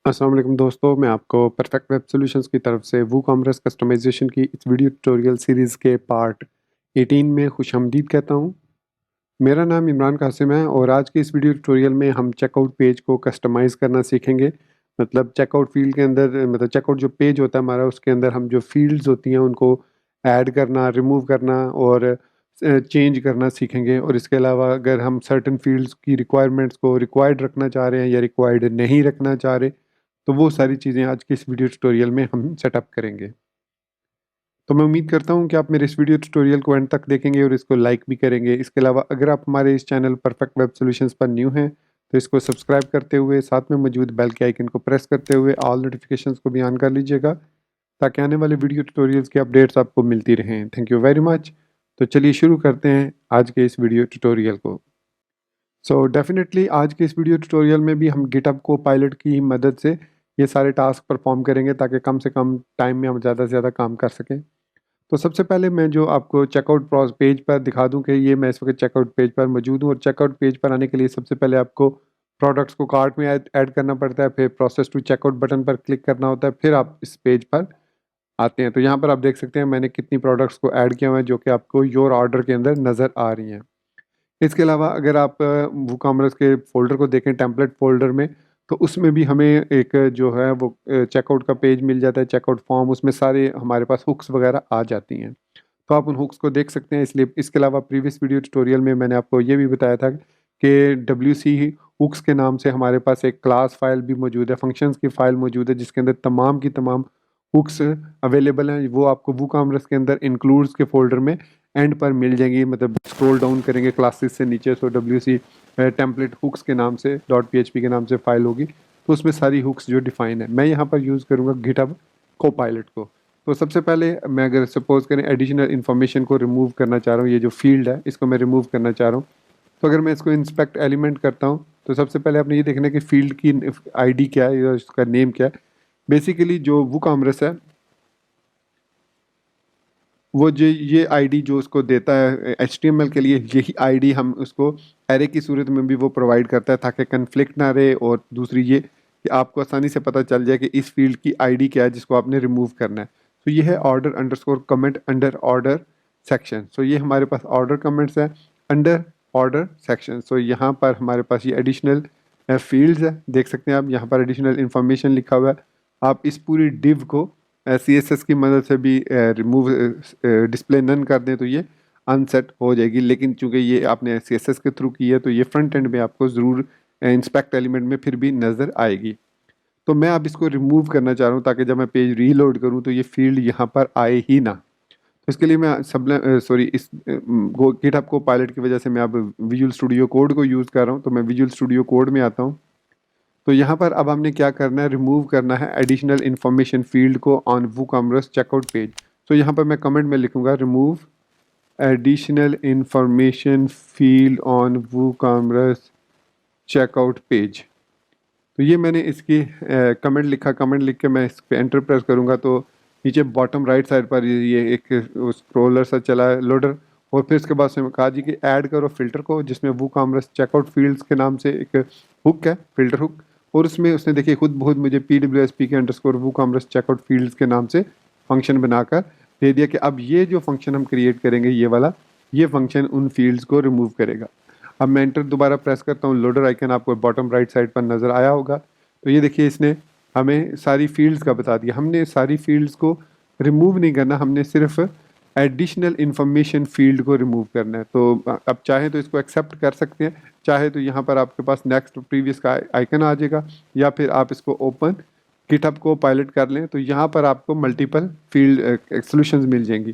अस्सलाम वालेकुम दोस्तों, मैं आपको परफेक्ट वेब सॉल्यूशंस की तरफ से वूकॉमर्स कस्टमाइजेशन की इस वीडियो ट्यूटोरियल सीरीज़ के पार्ट 18 में खुशामदीद कहता हूँ। मेरा नाम इमरान कासिम है और आज के इस वीडियो ट्यूटोरियल में हम चेकआउट पेज को कस्टमाइज़ करना सीखेंगे। मतलब चेकआउट फील्ड के अंदर मतलब चेकआउट जो पेज होता है हमारा, उसके अंदर हम जो फील्ड्स होती हैं उनको ऐड करना, रिमूव करना और चेंज करना सीखेंगे। और इसके अलावा अगर हम सर्टेन फील्ड्स की रिक्वायरमेंट्स को रिक्वायर्ड रखना चाह रहे हैं या रिक्वायर्ड नहीं रखना चाह रहे, तो वो सारी चीज़ें आज के इस वीडियो ट्यूटोरियल में हम सेटअप करेंगे। तो मैं उम्मीद करता हूँ कि आप मेरे इस वीडियो ट्यूटोरियल को एंड तक देखेंगे और इसको लाइक भी करेंगे। इसके अलावा अगर आप हमारे इस चैनल परफेक्ट वेब सॉल्यूशंस पर न्यू हैं, तो इसको सब्सक्राइब करते हुए साथ में मौजूद बेल के आइकन को प्रेस करते हुए ऑल नोटिफिकेशंस को भी ऑन कर लीजिएगा, ताकि आने वाले वीडियो ट्यूटोरियल्स की अपडेट्स आपको मिलती रहें। Thank you very much. तो चलिए शुरू करते हैं आज के इस वीडियो ट्यूटोरियल को। डेफ़िनेटली आज के इस वीडियो ट्यूटोरियल में भी हम गिटहब कोपायलट की मदद से ये सारे टास्क परफॉर्म करेंगे, ताकि कम से कम टाइम में हम ज़्यादा से ज़्यादा काम कर सकें। तो सबसे पहले मैं जो आपको चेकआउट पेज पर दिखा दूं कि ये मैं इस वक्त चेकआउट पेज पर मौजूद हूँ। और चेकआउट पेज पर आने के लिए सबसे पहले आपको प्रोडक्ट्स को कार्ट में ऐड करना पड़ता है, फिर प्रोसेस टू चेकआउट बटन पर क्लिक करना होता है, फिर आप इस पेज पर आते हैं। तो यहाँ पर आप देख सकते हैं मैंने कितनी प्रोडक्ट्स को ऐड किया हुआ है, जो कि आपको योर ऑर्डर के अंदर नज़र आ रही हैं। इसके अलावा अगर आप वूकॉमर्स के फ़ोल्डर को देखें, टेम्पलेट फ़ोल्डर में, तो उसमें भी हमें एक जो है वो चेकआउट का पेज मिल जाता है, चेकआउट फॉर्म, उसमें सारे हमारे पास हुक्स वगैरह आ जाती हैं। तो आप उन हुक्स को देख सकते हैं। इसलिए इसके अलावा प्रीवियस वीडियो ट्यूटोरियल में मैंने आपको ये भी बताया था कि डब्ल्यूसी हुक्स के नाम से हमारे पास एक क्लास फ़ाइल भी मौजूद है, फंक्शंस की फ़ाइल मौजूद है, जिसके अंदर तमाम की तमाम हुक्स अवेलेबल हैं। वो आपको वूकॉमर्स के अंदर इंक्लूड्स के फ़ोल्डर में एंड पर मिल जाएंगी। मतलब स्क्रॉल डाउन करेंगे क्लासेस से नीचे, सो डब्ल्यूसी टेम्पलेट हुक्स के नाम से .php के नाम से फाइल होगी, तो उसमें सारी हुक्स जो डिफाइन है। मैं यहाँ पर यूज़ करूँगा गिटहब कोपायलट को। तो सबसे पहले मैं अगर सपोज करें एडिशनल इन्फॉर्मेशन को रिमूव करना चाह रहा हूँ, ये जो फील्ड है इसको मैं रिमूव करना चाह रहा हूँ, तो अगर मैं इसको इंस्पेक्ट एलिमेंट करता हूँ, तो सबसे पहले आपने ये देखना है कि फील्ड की आईडी क्या है या उसका नेम क्या है। बेसिकली जो वूकॉमर्स है वो जो ये आईडी जो उसको देता है एचटीएमएल के लिए, यही आईडी हम उसको एरे की सूरत में भी वो प्रोवाइड करता है, ताकि कन्फ्लिक्ट ना रहे। और दूसरी ये कि आपको आसानी से पता चल जाए कि इस फील्ड की आईडी क्या है जिसको आपने रिमूव करना है। तो ये है order underscore comment under order section. So ये हमारे पास ऑर्डर कमेंट्स है अंडर ऑर्डर सेक्शन। सो यहाँ पर हमारे पास ये एडिशनल फील्ड्स है, देख सकते हैं आप, यहाँ पर एडिशनल इंफॉर्मेशन लिखा हुआ है। आप इस पूरी डिव को CSS की मदद से भी रिमूव डिस्प्ले नन कर दें तो ये अनसेट हो जाएगी। लेकिन चूंकि ये आपने CSS के थ्रू की है, तो ये फ्रंट एंड में आपको ज़रूर इंस्पेक्ट एलिमेंट में फिर भी नज़र आएगी। तो मैं अब इसको रिमूव करना चाह रहा हूँ, ताकि जब मैं पेज रीलोड करूँ तो ये फील्ड यहाँ पर आए ही ना। तो इसके लिए मैं इस गिटहब को पायलट की वजह से मैं अब विजुअल स्टूडियो कोड को यूज़ कर रहा हूँ। तो मैं विजुअल स्टूडियो कोड में आता हूँ। तो यहाँ पर अब हमने क्या करना है, रिमूव करना है एडिशनल इन्फॉर्मेशन फील्ड को ऑन वूकॉमर्स चेकआउट पेज। तो यहाँ पर मैं कमेंट में लिखूंगा remove additional information field on WooCommerce checkout page. तो ये मैंने इसकी कमेंट लिखा। कमेंट लिख के मैं इस पर एंटर प्रेस करूँगा तो नीचे बॉटम राइट साइड पर ये एक स्क्रोलर सा चला है, लोडर। और फिर इसके बाद से मैं कहा जी कि ऐड करो फिल्टर को, जिसमें वूकॉमर्स चेकआउट फील्ड्स के नाम से एक हुक है, फिल्टर हुक। और उसमें उसने देखिए खुद बहुत मुझे PWSP के अंडरस्कोर वूकॉमर्स चेकआउट फील्ड्स के नाम से फंक्शन बनाकर दे दिया कि अब ये जो फंक्शन हम क्रिएट करेंगे, ये वाला, ये फंक्शन उन फील्ड्स को रिमूव करेगा। अब मैं एंटर दोबारा प्रेस करता हूँ, लोडर आइकन आपको बॉटम राइट साइड पर नज़र आया होगा। तो ये देखिए इसने हमें सारी फील्ड्स का बता दिया। हमने सारी फील्ड्स को रिमूव नहीं करना, हमने सिर्फ एडिशनल इन्फॉर्मेशन फील्ड को रिमूव करना है। तो अब चाहे तो इसको एक्सेप्ट कर सकते हैं, चाहे तो यहाँ पर आपके पास नेक्स्ट प्रीवियस का आइकन आ जाएगा, या फिर आप इसको ओपन गिटहब को पायलट कर लें, तो यहाँ पर आपको मल्टीपल फील्ड सॉल्यूशंस मिल जाएंगी।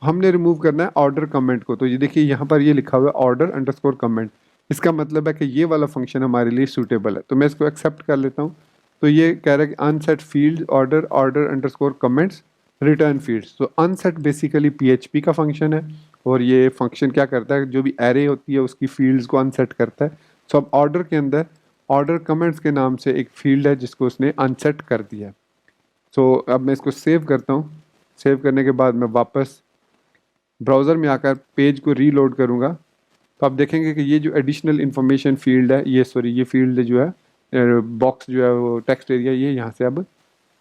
हमने रिमूव करना है ऑर्डर कमेंट को। तो ये देखिए यहाँ पर ये लिखा हुआ है ऑर्डर अंडरस्कोर कमेंट। इसका मतलब है कि ये वाला फंक्शन हमारे लिए सूटेबल है, तो मैं इसको एक्सेप्ट कर लेता हूँ। तो ये कह रहा है कि unset field order order underscore comments return fields. तो अनसेट बेसिकली PHP का फंक्शन है, और ये फंक्शन क्या करता है, जो भी एरे होती है उसकी फील्ड्स को अनसेट करता है। सो अब ऑर्डर के अंदर ऑर्डर कमेंट्स के नाम से एक फील्ड है जिसको उसने अनसेट कर दिया। सो अब मैं इसको सेव करता हूँ। सेव करने के बाद मैं वापस ब्राउज़र में आकर पेज को रीलोड करूँगा, तो आप देखेंगे कि ये जो एडिशनल इन्फॉर्मेशन फील्ड है, ये फील्ड जो है बॉक्स जो है वो टेक्स्ट एरिया ये यहाँ से अब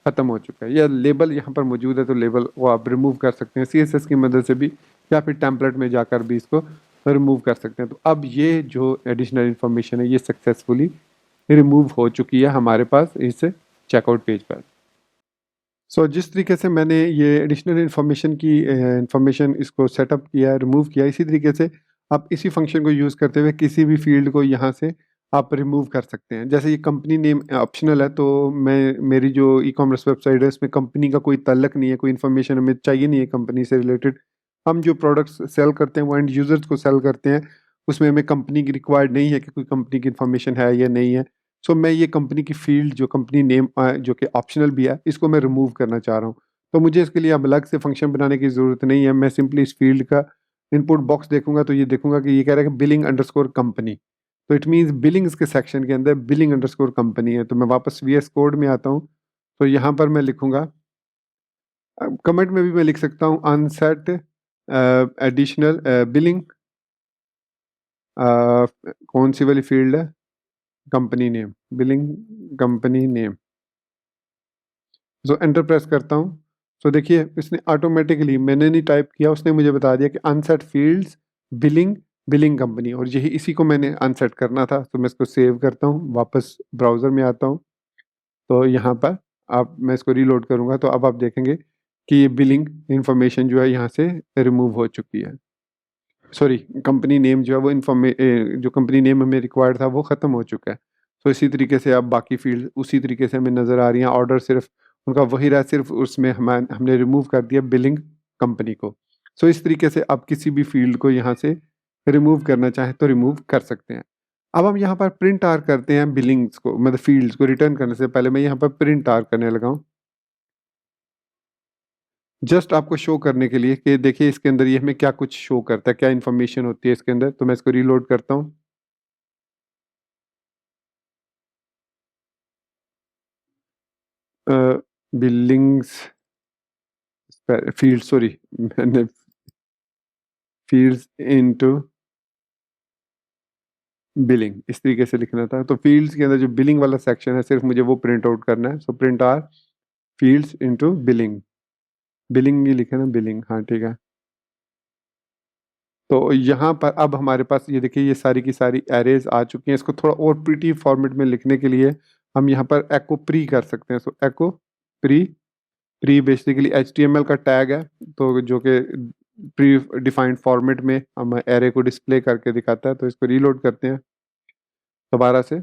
ख़त्म हो चुका है। या लेबल यहाँ पर मौजूद है तो लेबल को आप रिमूव कर सकते हैं CSS की मदद से भी, या फिर टेम्पलेट में जाकर भी इसको रिमूव कर सकते हैं। तो अब ये जो एडिशनल इन्फॉर्मेशन है ये सक्सेसफुली रिमूव हो चुकी है हमारे पास इस चेकआउट पेज पर। जिस तरीके से मैंने ये एडिशनल इन्फॉर्मेशन इसको सेटअप किया, रिमूव किया, इसी तरीके से आप इसी फंक्शन को यूज़ करते हुए किसी भी फील्ड को यहाँ से आप रिमूव कर सकते हैं। जैसे ये कंपनी नेम ऑप्शनल है, तो मेरी जो ई-कॉमर्स वेबसाइट है उसमें कंपनी का कोई ताल्लुक नहीं है, कोई इन्फॉर्मेशन हमें चाहिए नहीं है कंपनी से रिलेटेड। हम जो प्रोडक्ट्स सेल करते हैं वो एंड यूज़र्स को सेल करते हैं, उसमें हमें कंपनी की रिक्वायर्ड नहीं है कि कोई कंपनी की इन्फॉर्मेशन है या नहीं है। मैं ये कंपनी की फील्ड जो कंपनी नेम जो कि ऑप्शनल भी है, इसको मैं रिमूव करना चाह रहा हूँ। तो मुझे इसके लिए अब अलग से फंक्शन बनाने की ज़रूरत नहीं है। मैं सिंपली इस फील्ड का इनपुट बॉक्स देखूंगा तो ये देखूंगा कि ये कह रहा है कि बिलिंग अंडरस्कोर कंपनी, तो इट मीन्स बिलिंग्स के सेक्शन के अंदर बिलिंग अंडरस्कोर कंपनी है। तो मैं वापस VS कोड में आता हूँ, तो यहाँ पर मैं लिखूंगा, कमेंट में भी मैं लिख सकता हूँ अनसेट एडिशनल बिलिंग, कौन सी वाली फील्ड है, company name, billing company name. Enter press करता हूँ, देखिए इसने ऑटोमेटिकली, मैंने नहीं टाइप किया, उसने मुझे बता दिया कि unset fields billing billing company, और यही इसी को मैंने अनसेट करना था। तो मैं इसको सेव करता हूँ, वापस ब्राउज़र में आता हूँ, तो यहाँ पर मैं इसको रीलोड करूँगा तो अब आप देखेंगे कि ये बिलिंग इंफॉर्मेशन जो है यहाँ से रिमूव हो चुकी है। सॉरी, कंपनी नेम जो है वो जो कंपनी नेम हमें रिक्वायर्ड था वो ख़त्म हो चुका है। इसी तरीके से अब बाकी फील्ड उसी तरीके से हमें नज़र आ रही हैं। ऑर्डर सिर्फ उनका वही रहा, सिर्फ उसमें हमने रिमूव कर दिया बिलिंग कंपनी को। इस तरीके से आप किसी भी फील्ड को यहाँ से रिमूव करना चाहें तो रिमूव कर सकते हैं। अब हम यहाँ पर प्रिंट आर करते हैं बिलिंग्स को, मतलब फील्ड्स को रिटर्न करने से पहले मैं यहाँ पर प्रिंट आर करने लगा हूँ, जस्ट आपको शो करने के लिए कि देखिए इसके अंदर ये हमें क्या कुछ शो करता है, क्या इन्फॉर्मेशन होती है इसके अंदर। तो मैं इसको रीलोड करता हूँ, बिलिंग्स फील्ड, सॉरी मैंने फील्ड्स इनटू बिलिंग इस तरीके से लिखना था। तो फील्ड्स के अंदर जो बिलिंग वाला सेक्शन है सिर्फ मुझे वो प्रिंट आउट करना है। Print R fields into billing, billing ही लिखा ना, बिलिंग, हाँ ठीक है। तो यहाँ पर अब हमारे पास ये देखिए ये सारी की सारी एरेज आ चुकी हैं। इसको थोड़ा और प्रिटी फॉर्मेट में लिखने के लिए हम यहाँ पर एको प्री कर सकते हैं। एको प्री, प्री बेसिकली HTML का टैग है, तो जो कि प्री डिफाइंड फॉर्मेट में हम एरे को डिस्प्ले करके दिखाता है। तो इसको रीलोड करते हैं दोबारा से।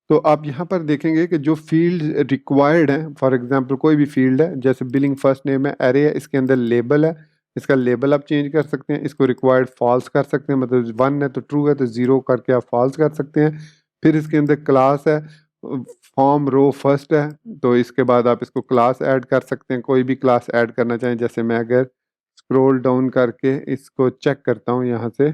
तो आप यहाँ पर देखेंगे कि जो फील्ड रिक्वायर्ड हैं, फॉर एग्जांपल कोई भी फील्ड है, जैसे बिलिंग फर्स्ट नेम है, एरे है, इसके अंदर लेबल है, इसका लेबल आप चेंज कर सकते हैं, इसको रिक्वायर्ड फॉल्स कर सकते हैं, मतलब 1 है तो ट्रू है, तो 0 करके आप फॉल्स कर सकते हैं। फिर इसके अंदर क्लास है, फॉर्म रो फर्स्ट है, तो इसके बाद आप इसको क्लास ऐड कर सकते हैं, कोई भी क्लास ऐड करना चाहें। जैसे मैं अगर स्क्रॉल डाउन करके इसको चेक करता हूँ यहाँ से,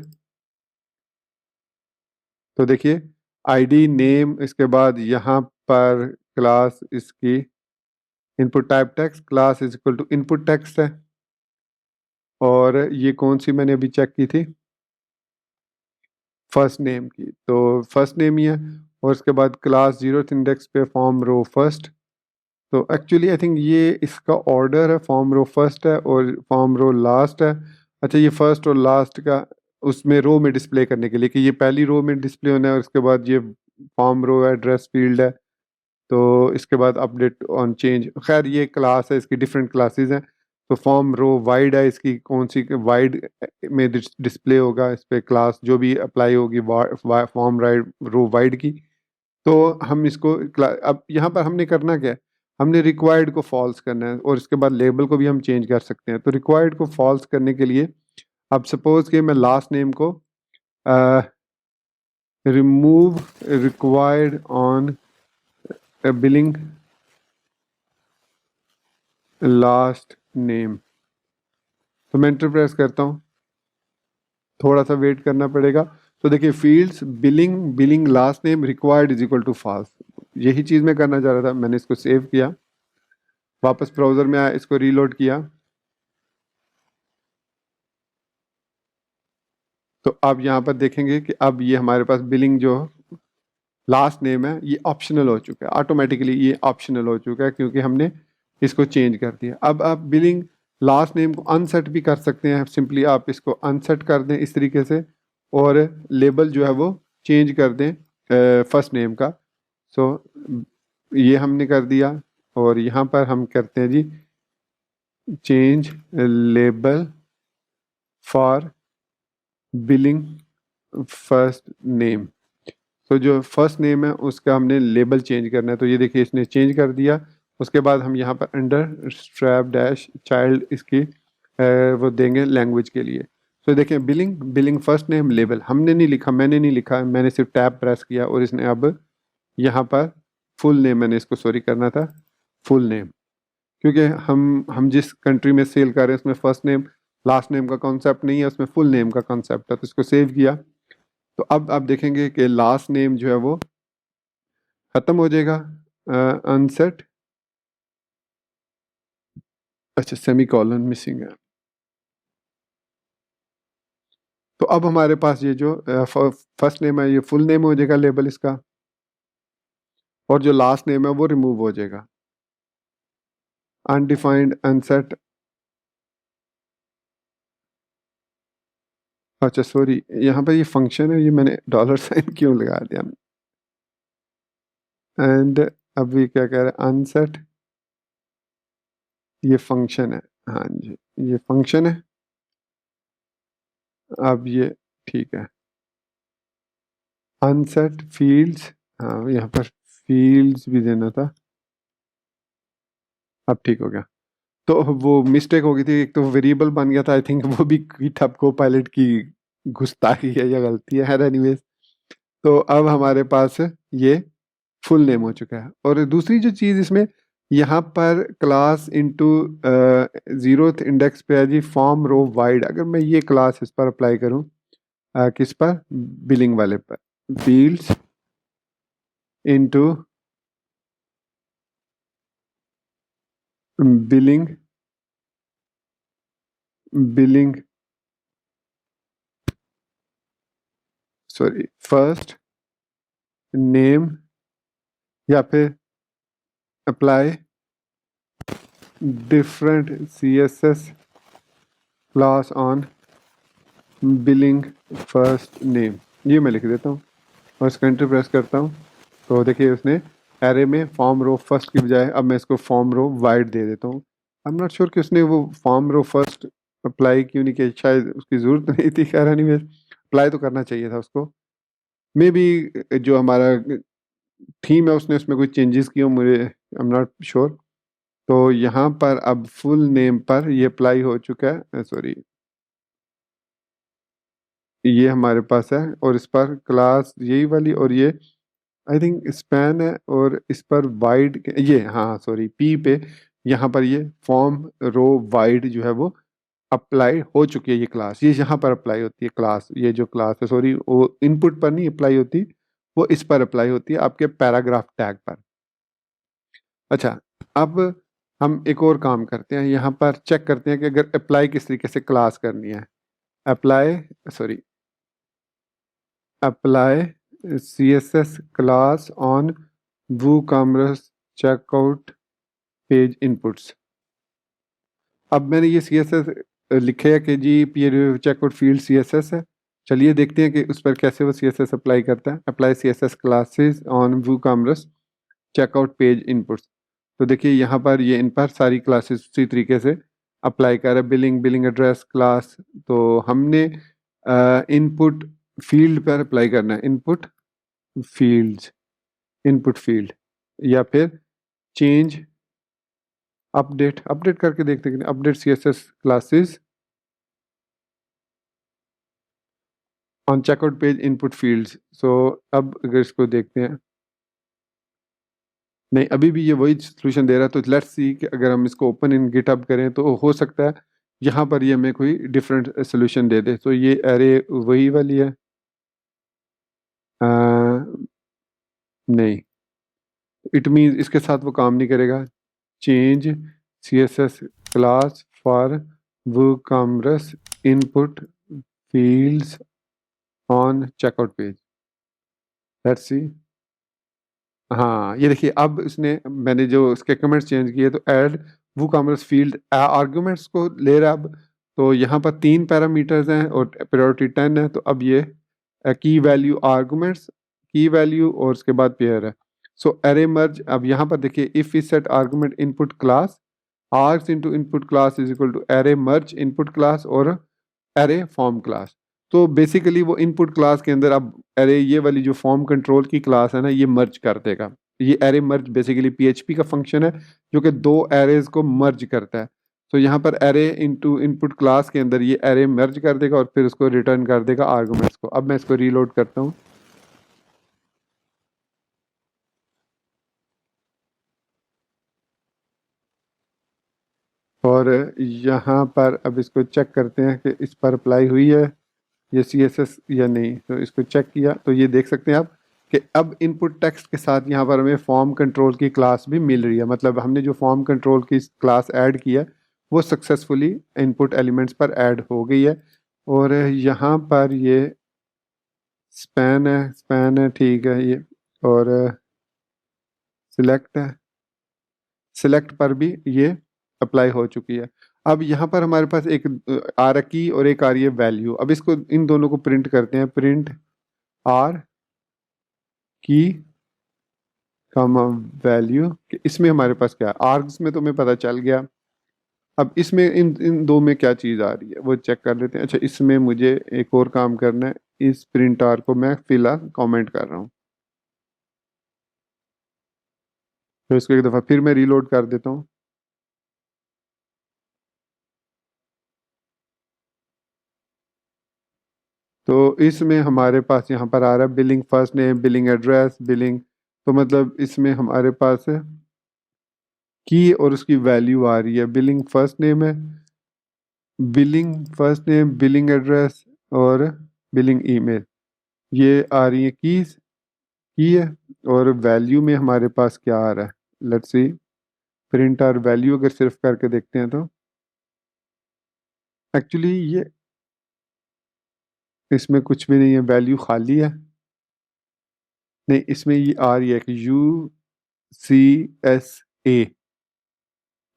तो देखिए आईडी नेम, इसके बाद यहाँ पर क्लास इसकी input type text, class is equal to input text है। और ये कौन सी मैंने अभी चेक की थी, फर्स्ट नेम की, तो फर्स्ट नेम ही है। और इसके बाद क्लास 0th इंडेक्स पे फॉर्म रो फर्स्ट। तो एक्चुअली आई थिंक ये इसका ऑर्डर है, फॉर्म रो फर्स्ट है और फॉर्म रो लास्ट है। अच्छा, ये फर्स्ट और लास्ट का उसमें रो में डिस्प्ले करने के लिए कि ये पहली रो में डिस्प्ले होना है, और इसके बाद ये फॉर्म रो है, एड्रेस फील्ड है, तो इसके बाद अपडेट ऑन चेंज। खैर ये क्लास है, इसकी डिफरेंट क्लासेस हैं। तो फॉर्म रो वाइड है, इसकी कौन सी वाइड में डिस्प्ले होगा, इस पर क्लास जो भी अप्लाई होगी फॉर्म राइड रो वाइड की। तो हम इसको अब यहाँ पर हमने करना क्या है, हमने रिक्वायर्ड को फॉल्स करना है, और इसके बाद लेबल को भी हम चेंज कर सकते हैं। तो रिक्वायर्ड को फॉल्स करने के लिए अब सपोज कि मैं लास्ट नेम को remove required on billing last name, तो मैं एंटर प्रेस करता हूँ, थोड़ा सा वेट करना पड़ेगा। तो देखिए fields billing billing last name required is equal to false, यही चीज़ मैं करना चाह रहा था। मैंने इसको सेव किया, वापस ब्राउज़र में आया, इसको रीलोड किया, तो आप यहाँ पर देखेंगे कि अब ये हमारे पास बिलिंग जो लास्ट नेम है ये ऑप्शनल हो चुका है, ऑटोमेटिकली ये ऑप्शनल हो चुका है क्योंकि हमने इसको चेंज कर दिया। अब आप बिलिंग लास्ट नेम को अनसेट भी कर सकते हैं, सिंपली आप इसको अनसेट कर दें इस तरीके से, और लेबल जो है वो चेंज कर दें फर्स्ट नेम का। सो ये हमने कर दिया, और यहाँ पर हम करते हैं जी change label for billing first name. तो जो फर्स्ट नेम है उसका हमने लेबल चेंज करना है, तो ये देखिए इसने चेंज कर दिया। उसके बाद हम यहाँ पर अंडर स्ट्रैप डैश चाइल्ड इसकी वो देंगे लैंग्वेज के लिए। तो देखें billing billing first name label हमने नहीं लिखा, मैंने नहीं लिखा, मैंने सिर्फ टैब प्रेस किया और इसने अब यहाँ पर फुल नेम, मैंने इसको सॉरी करना था फुल नेम, क्योंकि हम जिस कंट्री में सेल कर रहे हैं उसमें फर्स्ट नेम लास्ट नेम का कॉन्सेप्ट नहीं है, उसमें फुल नेम का कॉन्सेप्ट है। तो इसको सेव किया, तो अब आप देखेंगे कि लास्ट नेम जो है वो खत्म हो जाएगा अनसेट। अच्छा सेमी कॉलन मिसिंग है। तो अब हमारे पास ये जो फर्स्ट नेम है ये फुल नेम हो जाएगा लेबल इसका, और जो लास्ट नेम है वो रिमूव हो जाएगा अनडिफाइंड अनसेट। अच्छा सॉरी, यहाँ पर ये फंक्शन है, ये मैंने डॉलर साइन क्यों लगा दिया। एंड अब ये क्या कह रहा है अनसेट, ये फंक्शन है, हाँ जी ये फंक्शन है। अब ये ठीक है अनसेट फील्ड्स, हाँ यहाँ पर फील्ड्स भी देना था, अब ठीक हो गया। तो वो मिस्टेक हो गई थी, एक तो वेरिएबल बन गया था, आई थिंक वो भी गिटहब को पायलट की गुस्ताखी है या गलती है, एनीवेज। तो अब हमारे पास ये फुल नेम हो चुका है। और दूसरी जो चीज़ इसमें यहाँ पर क्लास इनटू जीरोथ इंडेक्स पे है जी फॉर्म रो वाइड। अगर मैं ये क्लास इस पर अप्लाई करूँ किस पर, बिलिंग वाले पर, fields into billing billing sorry first name, या फिर apply different CSS class on billing first name, ये मैं लिख देता हूँ और इसका एंटर प्रेस करता हूँ। तो देखिए उसने एरे में फॉर्म रो फर्स्ट की बजाय अब मैं इसको फॉर्म रो वाइड दे देता हूँ। आई एम नॉट श्योर कि उसने वो फॉर्म रो फर्स्ट अप्लाई क्यों नहीं किया, शायद उसकी ज़रूरत नहीं थी, खैर एनीवेज अप्लाई तो करना चाहिए था उसको। मे बी जो हमारा थीम है उसने उसमें कोई चेंजेस किए हो, मुझे आई एम नॉट श्योर। तो यहाँ पर अब फुल नेम पर ये अप्लाई हो चुका है, सॉरी ये हमारे पास है, और इस पर क्लास यही वाली, और ये आई थिंक स्पैन है, और इस पर वाइड ये हाँ सॉरी पी पे यहाँ पर ये फॉर्म रो वाइड जो है वो अप्लाई हो चुकी है। ये क्लास ये यहाँ पर अप्लाई होती है, क्लास ये जो क्लास है सॉरी वो इनपुट पर नहीं अप्लाई होती, वो इस पर अप्लाई होती है आपके पैराग्राफ टैग पर। अच्छा अब हम एक और काम करते हैं, यहाँ पर चेक करते हैं कि अगर अप्लाई किस तरीके से क्लास करनी है। Apply sorry apply CSS class on WooCommerce checkout page inputs. अब मैंने ये CSS लिखे है कि जी पीयर चेकआउट फील्ड CSS है। चलिए देखते हैं कि उस पर कैसे वो CSS अप्लाई करता है। Apply CSS classes on WooCommerce checkout page inputs. तो देखिए यहाँ पर ये इन पर सारी क्लासेस उसी तरीके से अप्लाई कर है। बिलिंग बिलिंग एड्रेस क्लास, तो हमने इनपुट फील्ड पर अप्लाई करना है, इनपुट फील्ड्स इनपुट फील्ड, या फिर चेंज अपडेट अपडेट करके देखते हैं update CSS classes on checkout page input fields. So अब अगर इसको देखते हैं, नहीं अभी भी ये वही सोल्यूशन दे रहा है। तो लेट्स सी कि अगर हम इसको ओपन इन गिटहब करें तो हो सकता है यहाँ पर ये हमें कोई डिफरेंट सोल्यूशन दे दे। तो ये एरे वही वाली है, नहीं इट मीन इसके साथ वो काम नहीं करेगा। Change CSS class for WooCommerce input fields on checkout page, let's see. हाँ ये देखिए, अब इसने मैंने जो इसके कमेंट्स चेंज किए तो ऐड वो कॉमर्स फील्ड आर्गुमेंट्स को ले रहा है अब। तो यहाँ पर 3 पैरामीटर्स हैं और प्रायोरिटी 10 है, तो अब ये की वैल्यू आर्गुमेंट्स, की वैल्यू और उसके बाद पेयर है। सो एरे मर्ज, अब यहाँ पर देखिए if we set argument input class args into input class is equal to array merge input class और एरे फॉर्म क्लास। तो बेसिकली वो इनपुट क्लास के अंदर अब एरे ये वाली जो फॉर्म कंट्रोल की क्लास है ना, ये मर्ज कर देगा। ये एरे मर्ज बेसिकली पीएचपी का फंक्शन है जो कि दो एरेज को मर्ज करता है। तो यहाँ पर एरे इनटू इनपुट क्लास के अंदर ये एरे मर्ज कर देगा और फिर उसको रिटर्न कर देगा आर्गुमेंट्स को। अब मैं इसको रीलोड करता हूँ और यहाँ पर अब इसको चेक करते हैं कि इस पर अप्लाई हुई है ये CSS या नहीं। तो इसको चेक किया तो ये देख सकते हैं आप कि अब इनपुट टेक्स्ट के साथ यहाँ पर हमें फॉर्म कंट्रोल की क्लास भी मिल रही है। मतलब हमने जो फॉर्म कंट्रोल की क्लास ऐड की है वो सक्सेसफुली इनपुट एलिमेंट्स पर ऐड हो गई है। और यहाँ पर ये स्पैन है ठीक है ये, और सिलेक्ट है, सिलेक्ट पर भी ये अप्लाई हो चुकी है। अब यहाँ पर हमारे पास एक आ रहा की और एक आ रही है वैल्यू। अब इसको इन दोनों को प्रिंट करते हैं, प्रिंट आर की कॉमा वैल्यू। इसमें हमारे पास क्या है, आर्ग्स में तो हमें पता चल गया। अब इसमें इन इन दो में क्या चीज़ आ रही है वो चेक कर लेते हैं। अच्छा, इसमें मुझे एक और काम करना है, इस प्रिंट आर को मैं फिलहाल कमेंट कर रहा हूँ। तो इसको एक दफ़ा फिर मैं रीलोड कर देता हूँ। तो इसमें हमारे पास यहाँ पर आ रहा है billing first name, billing address, billing. तो मतलब इसमें हमारे पास है की और उसकी वैल्यू आ रही है। बिलिंग फर्स्ट नेम है, billing first name, billing address और बिलिंग ईमेल, ये आ रही है की है। और वैल्यू में हमारे पास क्या आ रहा है, लेट्स सी। प्रिंट और वैल्यू अगर सिर्फ करके देखते हैं तो एक्चुअली ये इसमें कुछ भी नहीं है, वैल्यू खाली है। नहीं, इसमें ये आ रही है कि UCSA,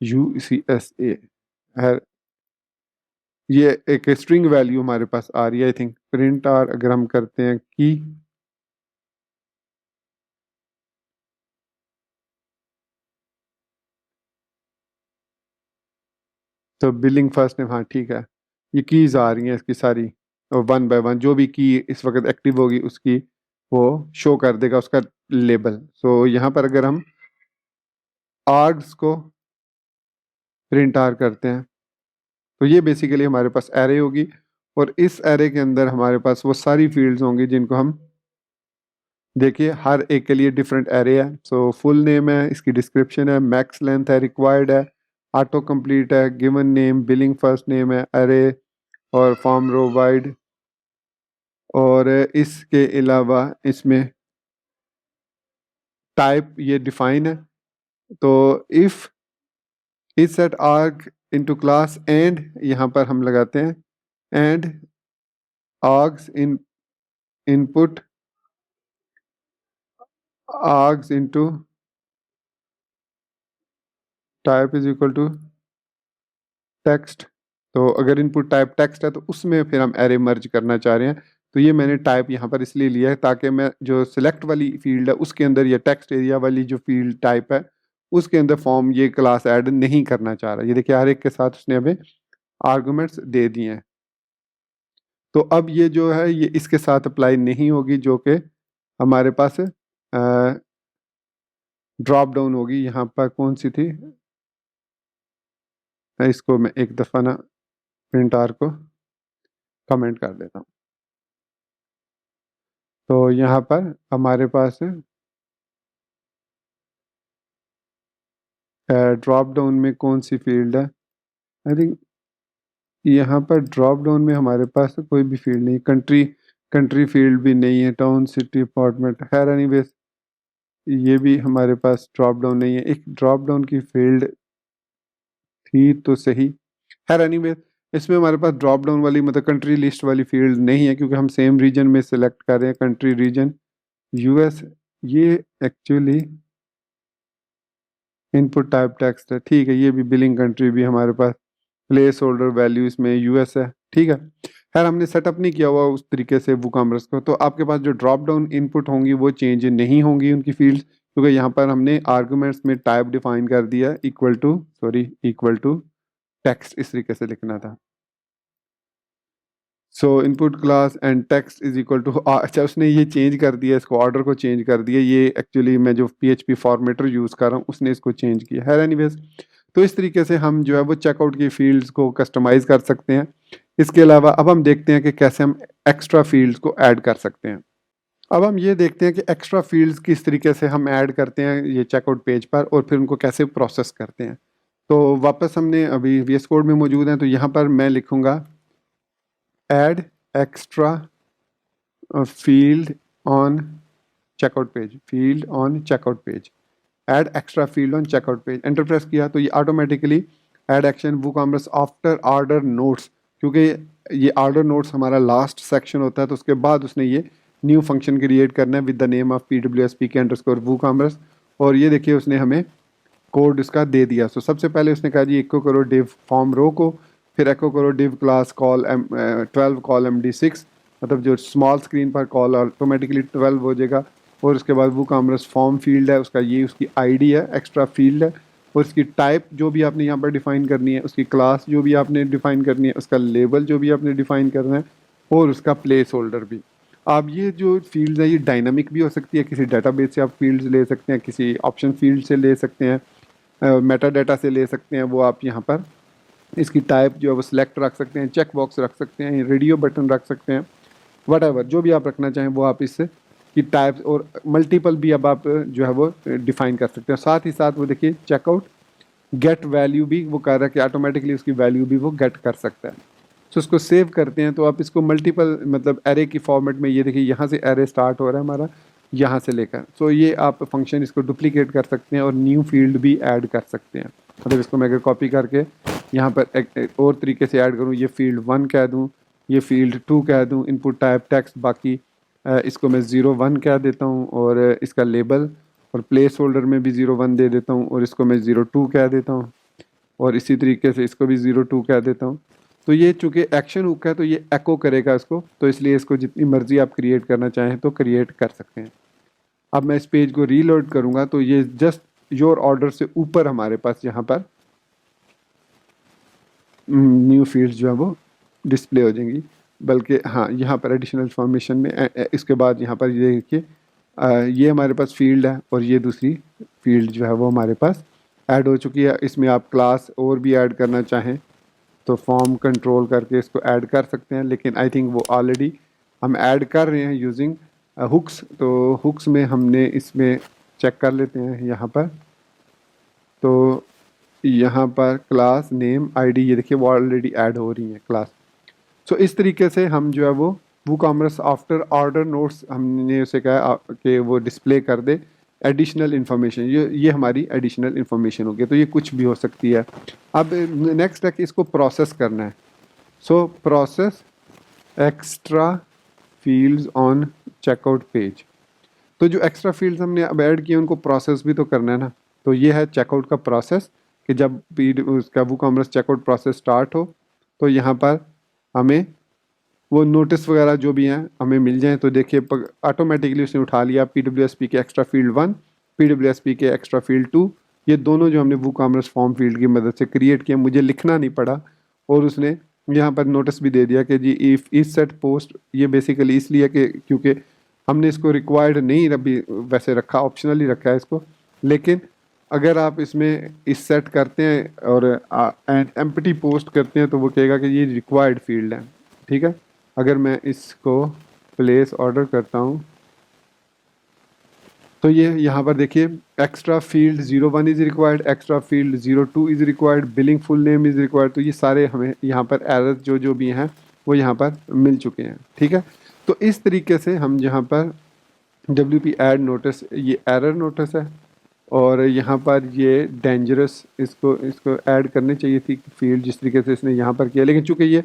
UCSA है। ये एक स्ट्रिंग वैल्यू हमारे पास आ रही है आई थिंक। प्रिंट आर अगर हम करते हैं की, तो बिलिंग फर्स्ट नेम, हाँ ठीक है। ये कीज आ रही हैं इसकी सारी, और वन बाय वन जो भी की इस वक्त एक्टिव होगी उसकी वो शो कर देगा उसका लेबल। सो यहाँ पर अगर हम आर्ग्स को प्रिंट आर करते हैं तो ये बेसिकली हमारे पास एरे होगी। और इस एरे के अंदर हमारे पास वो सारी फील्ड्स होंगी जिनको हम, देखिए हर एक के लिए डिफरेंट एरे है। सो फुल नेम है, इसकी डिस्क्रिप्शन है, मैक्स लेंथ है, रिक्वायर्ड है, ऑटो कंप्लीट है, given name, billing first name है, एरे और फॉर्म रो वाइड। और इसके अलावा इसमें टाइप ये डिफाइन है। तो if is set arg into class and, यहाँ पर हम लगाते हैं and args in input args into type is equal to text. तो अगर इनपुट टाइप टेक्स्ट है तो उसमें फिर हम एरे मर्ज करना चाह रहे हैं। तो ये मैंने टाइप यहाँ पर इसलिए लिया है ताकि मैं जो सिलेक्ट वाली फील्ड है उसके अंदर या टेक्स्ट एरिया वाली जो फील्ड टाइप है उसके अंदर फॉर्म ये क्लास ऐड नहीं करना चाह रहा। ये देखिए हर एक के साथ उसने हमें आर्गुमेंट्स दे दिए हैं। तो अब ये जो है ये इसके साथ अप्लाई नहीं होगी, जो कि हमारे पास ड्रॉप डाउन होगी। यहाँ पर कौन सी थी, इसको मैं एक दफ़ा ना प्रिंट आर को कमेंट कर देता हूँ। तो यहाँ पर हमारे पास ड्रॉप डाउन में कौन सी फील्ड है, आई थिंक यहाँ पर ड्रॉप डाउन में हमारे पास तो कोई भी फील्ड नहीं, कंट्री कंट्री फील्ड भी नहीं है, टाउन सिटी अपार्टमेंट, खैर एनीवेज ये भी हमारे पास ड्रॉप डाउन नहीं है। एक ड्रॉप डाउन की फील्ड थी तो सही, खैर एनीवेज इसमें हमारे पास ड्रॉप डाउन वाली मतलब कंट्री लिस्ट वाली फील्ड नहीं है क्योंकि हम सेम रीजन में सेलेक्ट कर रहे हैं, कंट्री रीजन US। ये एक्चुअली इनपुट टाइप टेक्स्ट है, ठीक है। ये भी बिलिंग कंट्री भी हमारे पास, प्लेस होल्डर वैल्यू इसमें यूएस है, ठीक है। खैर हमने सेटअप नहीं किया हुआ उस तरीके से वूकॉमर्स को, तो आपके पास जो ड्रॉप डाउन इनपुट होंगी वो चेंज नहीं होंगी उनकी फील्ड्स, क्योंकि यहाँ पर हमने आर्गुमेंट्स में टाइप डिफाइन कर दिया इक्वल टू टेक्स्ट, इस तरीके से लिखना था। So input class and text is equal to, अच्छा उसने ये चेंज कर दिया, इसको ऑर्डर को चेंज कर दिया। ये एक्चुअली मैं जो PHP फॉर्मेटर यूज़ कर रहा हूँ उसने इसको चेंज किया है। एनीवेज, तो इस तरीके से हम जो है वो चेकआउट की फील्ड्स को कस्टमाइज कर सकते हैं। इसके अलावा अब हम देखते हैं कि कैसे हम एक्स्ट्रा फील्ड्स को ऐड कर सकते हैं। अब हम ये देखते हैं कि एक्स्ट्रा फील्ड्स किस तरीके से हम ऐड करते हैं ये चेकआउट पेज पर, और फिर उनको कैसे प्रोसेस करते हैं। तो वापस हमने अभी VS कोड में मौजूद हैं, तो यहाँ पर मैं लिखूँगा add extra field on checkout page, add extra field on checkout page। Enter press किया तो ये automatically add action WooCommerce after order notes, क्योंकि ये ऑर्डर नोट्स हमारा लास्ट सेक्शन होता है, तो उसके बाद उसने ये न्यू फंक्शन क्रिएट करना है with the name of PWSPK_WooCommerce। और ये देखिए उसने हमें कोड इसका दे दिया। सो सबसे पहले उसने कहा जी इको करो div फॉर्म रो को, फिर एको करो div class call 12 call MD6, मतलब जो स्मॉल स्क्रीन पर कॉल ऑटोमेटिकली 12 हो जाएगा। और उसके बाद वूकॉमर्स फॉर्म फील्ड है उसका, ये उसकी आईडी है, एक्स्ट्रा फील्ड है, और उसकी टाइप जो भी आपने यहाँ पर डिफाइन करनी है, उसकी क्लास जो भी आपने डिफाइन करनी है, उसका लेबल जो भी आपने डिफाइन करना है, और उसका प्लेस होल्डर भी। आप ये जो फील्ड है ये डायनामिक भी हो सकती है, किसी डाटाबेस से आप फील्ड्स ले सकते हैं, किसी ऑप्शन फील्ड से ले सकते हैं, मेटा डाटा से ले सकते हैं। वो आप यहाँ पर इसकी टाइप जो है वो सिलेक्ट रख सकते हैं, चेक बॉक्स रख सकते हैं, रेडियो बटन रख सकते हैं, वट जो भी आप रखना चाहें वो आप इससे की टाइप्स और मल्टीपल भी अब आप जो है वो डिफाइन कर सकते हैं। साथ ही साथ वो देखिए चेकआउट गेट वैल्यू भी वो कर रहा है कि ऑटोमेटिकली उसकी वैल्यू भी वो गेट कर सकता है। तो उसको सेव करते हैं तो आप इसको मल्टीपल मतलब एरे की फॉर्मेट में, ये देखिए यहाँ से एरे स्टार्ट हो रहा है हमारा यहाँ से लेकर, तो ये आप फंक्शन इसको डुप्लीकेट कर सकते हैं और न्यू फील्ड भी ऐड कर सकते हैं। मतलब इसको मैं अगर कॉपी करके यहाँ पर एक और तरीके से ऐड करूँ, ये फील्ड 1 कह दूँ, ये फील्ड 2 कह दूँ, इनपुट टाइप टेक्स्ट, बाकी इसको मैं 01 कह देता हूँ, और इसका लेबल और प्लेस होल्डर में भी 01 दे देता हूँ, और इसको मैं 02 कह देता हूँ, और इसी तरीके से इसको भी 02 कह देता हूँ। तो ये चूँकि एक्शन हुक है तो ये एको करेगा इसको, तो इसलिए इसको जितनी मर्जी आप क्रिएट करना चाहें तो क्रिएट कर सकते हैं। अब मैं इस पेज को रीलोड करूँगा तो ये जस्ट योर ऑर्डर से ऊपर हमारे पास यहाँ पर न्यू फील्ड्स जो है वो डिस्प्ले हो जाएंगी। बल्कि हाँ, यहाँ पर एडिशनल इन्फॉर्मेशन में इसके बाद यहाँ पर ये देखिए ये हमारे पास फील्ड है, और ये दूसरी फील्ड जो है वो हमारे पास ऐड हो चुकी है। इसमें आप क्लास और भी ऐड करना चाहें तो फॉर्म कंट्रोल करके इसको ऐड कर सकते हैं, लेकिन आई थिंक वो ऑलरेडी हम ऐड कर रहे हैं यूजिंग हुक्स। तो हुक्स में हमने इसमें चेक कर लेते हैं यहाँ पर, तो यहाँ पर क्लास नेम आईडी ये देखिए वो ऑलरेडी ऐड हो रही है क्लास। सो इस तरीके से हम जो है वो वूकॉमर्स आफ्टर ऑर्डर नोट्स हमने उसे कहा कि वो डिस्प्ले कर दे एडिशनल इन्फॉर्मेशन। ये हमारी एडिशनल इन्फॉर्मेशन होगी, तो ये कुछ भी हो सकती है। अब नेक्स्ट है कि इसको प्रोसेस करना है। So process extra fields on checkout page. तो जो एक्स्ट्रा फील्ड्स हमने अब ऐड किए उनको प्रोसेस भी तो करना है ना। तो ये है चेकआउट का प्रोसेस कि जब उसका वूकॉमर्स चेकआउट प्रोसेस स्टार्ट हो तो यहाँ पर हमें वो नोटिस वगैरह जो भी हैं हमें मिल जाएं। तो देखिए ऑटोमेटिकली उसने उठा लिया PWSP के एक्स्ट्रा फील्ड 1, PWSP के एक्स्ट्रा फील्ड 2, ये दोनों जो हमने वूकॉमर्स फॉर्म फील्ड की मदद से क्रिएट किया, मुझे लिखना नहीं पड़ा। और उसने यहाँ पर नोटिस भी दे दिया कि जी इफ़ इस सेट पोस्ट, ये बेसिकली इसलिए कि क्योंकि हमने इसको रिक्वायर्ड नहीं अभी वैसे रखा, ऑप्शनल ही रखा है इसको, लेकिन अगर आप इसमें इस सेट करते हैं और एम्प्टी पोस्ट करते हैं तो वो कहेगा कि ये रिक्वायर्ड फील्ड है। ठीक है, अगर मैं इसको प्लेस ऑर्डर करता हूँ तो ये यहाँ पर देखिए extra field 01 is required, extra field 02 is required, billing full name is required. तो ये सारे हमें यहाँ पर एरर जो भी हैं वो यहाँ पर मिल चुके हैं। ठीक है, तो इस तरीके से हम यहाँ पर WP ऐड नोटिस, ये एरर नोटिस है, और यहाँ पर ये डेंजरस, इसको ऐड करनी चाहिए थी फील्ड जिस तरीके से इसने यहाँ पर किया, लेकिन चूँकि ये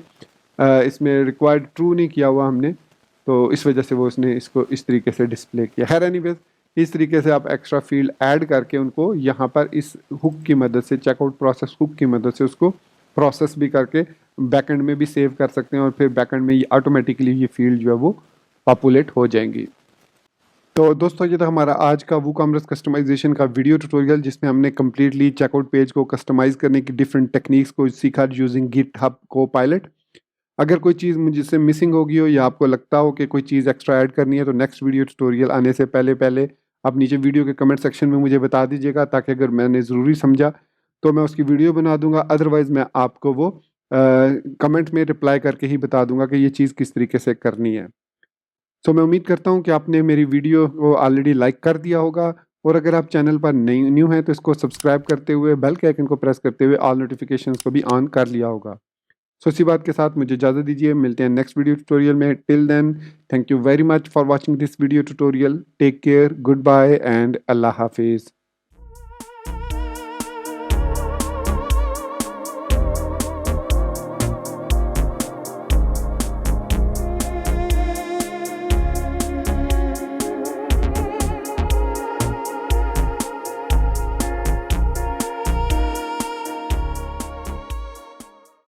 इसमें रिक्वायर्ड ट्रू नहीं किया हुआ हमने, तो इस वजह से वो उसने इसको इस तरीके से डिस्प्ले किया। खैर एनीवेज, इस तरीके से आप एक्स्ट्रा फील्ड ऐड करके उनको यहाँ पर इस हुक की मदद से, चेकआउट प्रोसेस हुक की मदद से उसको प्रोसेस भी करके बैकएंड में भी सेव कर सकते हैं और फिर बैकएंड में ये ऑटोमेटिकली ये फील्ड जो है वो पॉपुलेट हो जाएंगी। तो दोस्तों ये था हमारा आज का वूकॉमर्स कस्टमाइजेशन का वीडियो ट्यूटोरियल, जिसमें हमने कम्प्लीटली चेकआउट पेज को कस्टमाइज करने की डिफरेंट टेक्निक्स को सीखा यूजिंग गिटहब कोपायलट। अगर कोई चीज़ मुझसे मिसिंग होगी हो या आपको लगता हो कि कोई चीज़ एक्स्ट्रा ऐड करनी है, तो नेक्स्ट वीडियो ट्यूटोरियल आने से पहले पहले आप नीचे वीडियो के कमेंट सेक्शन में मुझे बता दीजिएगा, ताकि अगर मैंने ज़रूरी समझा तो मैं उसकी वीडियो बना दूंगा, अदरवाइज़ मैं आपको वो कमेंट में रिप्लाई करके ही बता दूंगा कि ये चीज़ किस तरीके से करनी है। सो मैं उम्मीद करता हूँ कि आपने मेरी वीडियो को ऑलरेडी लाइक कर दिया होगा, और अगर आप चैनल पर न्यू हैं तो इसको सब्सक्राइब करते हुए बेल के आइकन को प्रेस करते हुए ऑल नोटिफिकेशंस को भी ऑन कर लिया होगा। सो इसी बात के साथ मुझे इजाज़त दीजिए, मिलते हैं नेक्स्ट वीडियो ट्यूटोरियल में। Till then, thank you very much for watching this video tutorial. Take care, goodbye and अल्लाह हाफिज़।